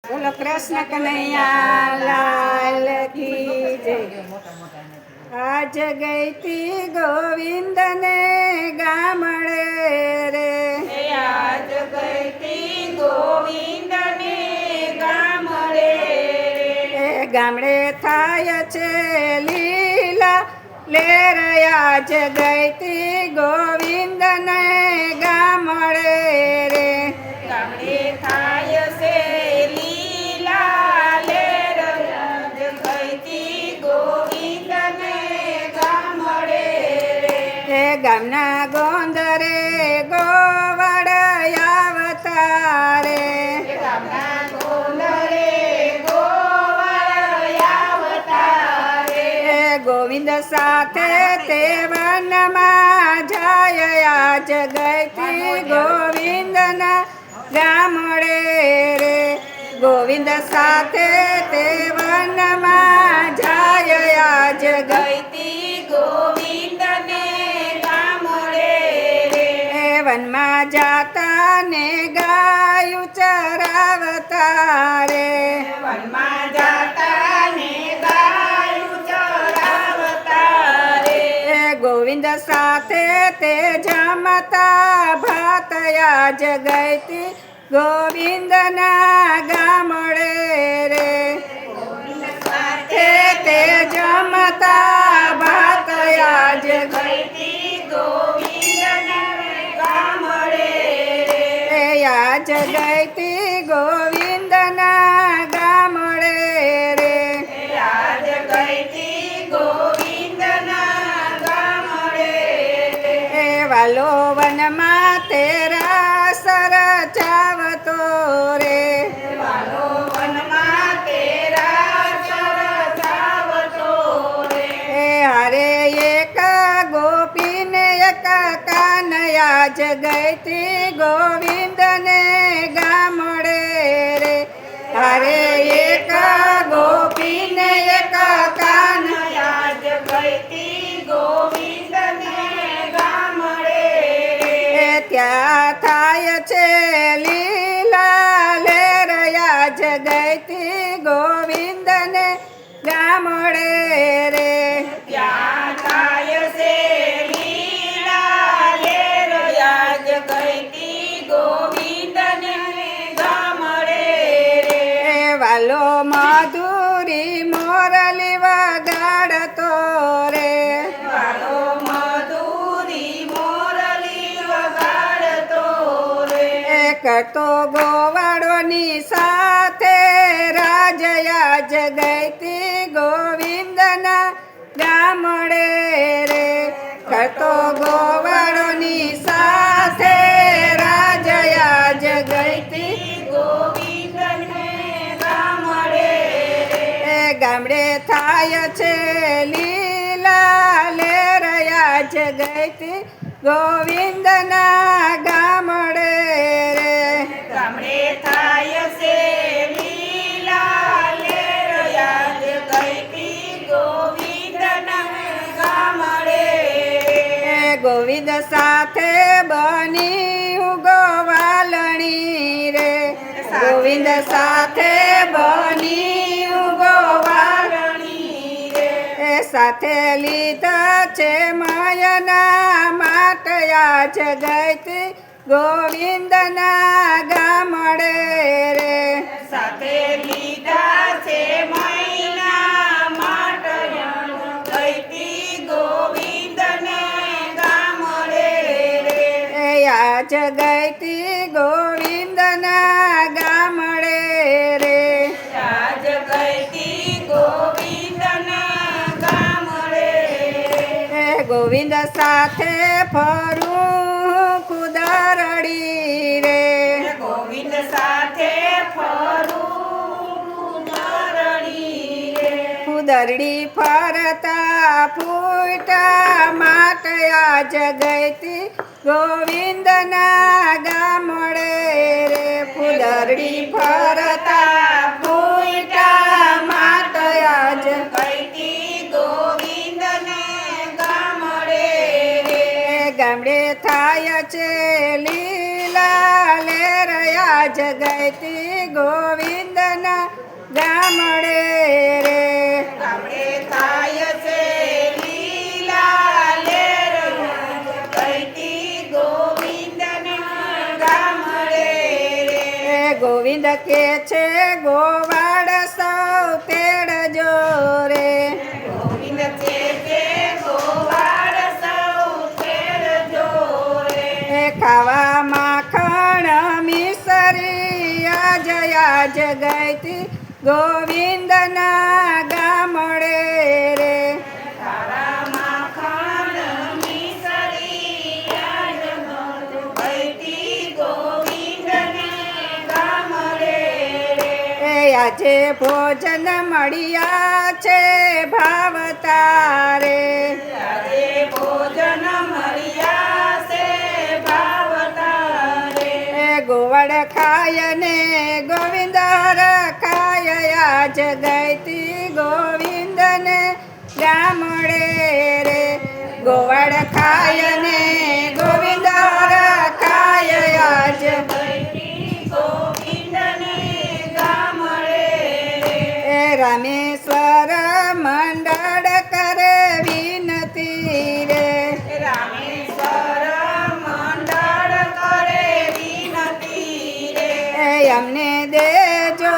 બોલો કૃષ્ણ કનૈયા લાલ કી જય। આજ ગઈતી ગોવિંદ ને ગામડે રે, આજ ગઈતી ગોવિંદ ને ગામડે એ ગામડે થાય છે લીલા લેર। આજ ગઈતી ગોવિંદ ને ગામડે રે, ગામડે થાય છે લીલા લેર। આજ ગઈતી ગોવિંદ ને ગામડે એ ગામના ગોંદરે ગોવાળ આવતા રે, ગામના ગોંદરે ગોવાળ આવતા રે। એ ગોવિંદ સાથે તે વનમાં જાય। આજ ગઈતી ગોવિંદના ગામડે રે, ગોવિંદ સાથે તે વનમાં જાય। આજ ગઈતી ગોવિંદ ને ગામડે રે, એ વનમાં જાતા ને ગાયું ચરાવતા રે, વનમાં જાતા ને ગાયું ચરાવતા રે। એ ગોવિંદ સાથે તે જમતા ભાત। આજ ગઈતી ગોવિંદના ગામડે રે, સાથે તે જમતા ભાત। આજ ગઈતી ગોવિંદ ને ગામડે રે, એ આજ ગઈતી ગોવિંદના ગામડે રે, આજ ગઈતી ગોવિંદ ના ગામડે રે। એ વાલો વનમાં તેરા સરચાવતો રે, વાલો વનમાં તેરા ચરચાવતો રે, એ હારે એક ગોપીને એક કાન। આજ ગઈતી ગોવિંદને ગામડે રે, હારે એક ગોપીને એક કાન। આજ ગઈતી ગોવિંદ ને ગામડે રે, એ ત્યાં થાય છે લીલા લેર। આજ ગઈતી ગોવિંદને ગામડે રે, ત્યાં થાય છે લીલા લેર। આજ ગઈતી ગોવિંદ ને ગામડે રે, એ વાલો મધુરી મોરલી વગાડતો રે, વાલો મધુરી મોરલી વગાડતો રે, એ કરતો ગોવાળોની સાથે રાજ। આજ ગઈતી ગોવિંદના ગામડે રે, કરતો ગોવાળોની સાથે રાજ। આજ ગઈતી ગોવિંદ ને ગામડે રે, એ ગામડે થાય છે લીલા લેર। આજ ગઈતી ગોવિંદના ગામડે રે, ગામડે થાય છે લીલા લેર। આજ ગઈતી ગોવિંદ ના ગામડે રે, એ ગોવિંદ સાથે બની ગોવાલણી રે, ગોવિંદ સાથે બની ગોવાલણી રે, એ સાથે લીધા છે માયના માટ। આજ ગઈતી ગોવિંદના ગામડે રે, સાથે લીધા છે મહિના માટયણ। ગઈતી ગોવિંદ ને ગામડે રે, એ આજ ગઈતી ગોવિંદના ગામડે રે, આજ ગઈતી ગોવિંદ ના ગામડે રે, એ ગોવિંદ સાથે ફરું ખુદરડી રે, ગોવિંદ સાથે ફરું ધરણી રે, ખુદરડી ફરતા ફૂટા માટ। આજ ગઈતી ગોવિંદના ગામડે રે, ખુદરડી ફરતા ફૂટા માટ। આજ ગઈતી ગોવિંદ ને ગામડે રે, એ ગામડે થાય છે લીલા લેર। આજ ગઈતી ગોવિંદના ગામડે રે ગામડે થાય છે લીલા લેર કહેતી ગોવિંદના ગામડે રે એ ગોવિંદ કે છે ગોવાડ સૌ તેડજો રે ગોવિંદ છે તે ગોવાળ સૌ તેડજો રે એ ખાવા માખણ મિસરી આજ ગઈતી ગોવિંદના ગામડે રે તારા માખણ મિસરી આજ કહેતી ગોવિંદના ગામડે રે એ આજે ભોજન મળ્યા છે ભાવતા રે આજે ભોજન મળ્યા છે ભાવતા રે એ ગોવડ ખાય ને ગોવિંદ ખાય આજ ગઈતી ગોવિંદને ગામડે રે ગોવડ ખાય ને ગોવિંદ ખાય આજ કહેતી ગોવિંદને ગામડે રે એ રામેશ્વર મંડળ કરે વિનતી રે રામેશ્વર મંડળ કરે વિનતી રે એ અમને દેજો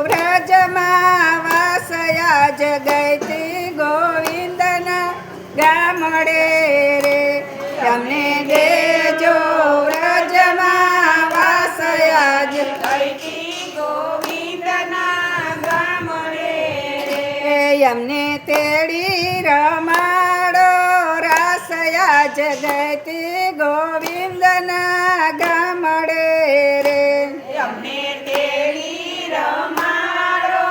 વ્રજમાં વાસયા જગતી ગોવિંદના ગામડે રે અમને દેજો વ્રજમાં વાસયા જ કહેતી ગોવિંદના ગામડે રે એ અમને તેડી રમાડો રાસયા જગતી ગોવિંદના ગામડે રે અમને તેડી રમાડો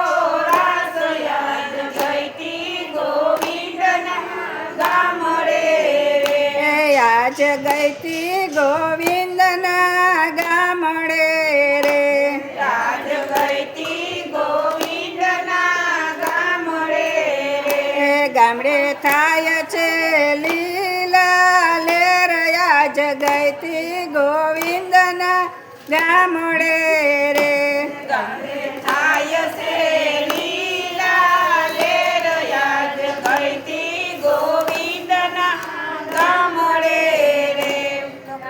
રાસ યાદ કહેતી ગોવિંદના ગામડે રે એ આજ ગઈતી ગોવિંદના ગામડે રે રાજ કહેતી ગોવિંદના ગામડે રે એ ગામડે થાય છે લીલા લેર આજ ગઈતી ગોવિંદના ગામડે રે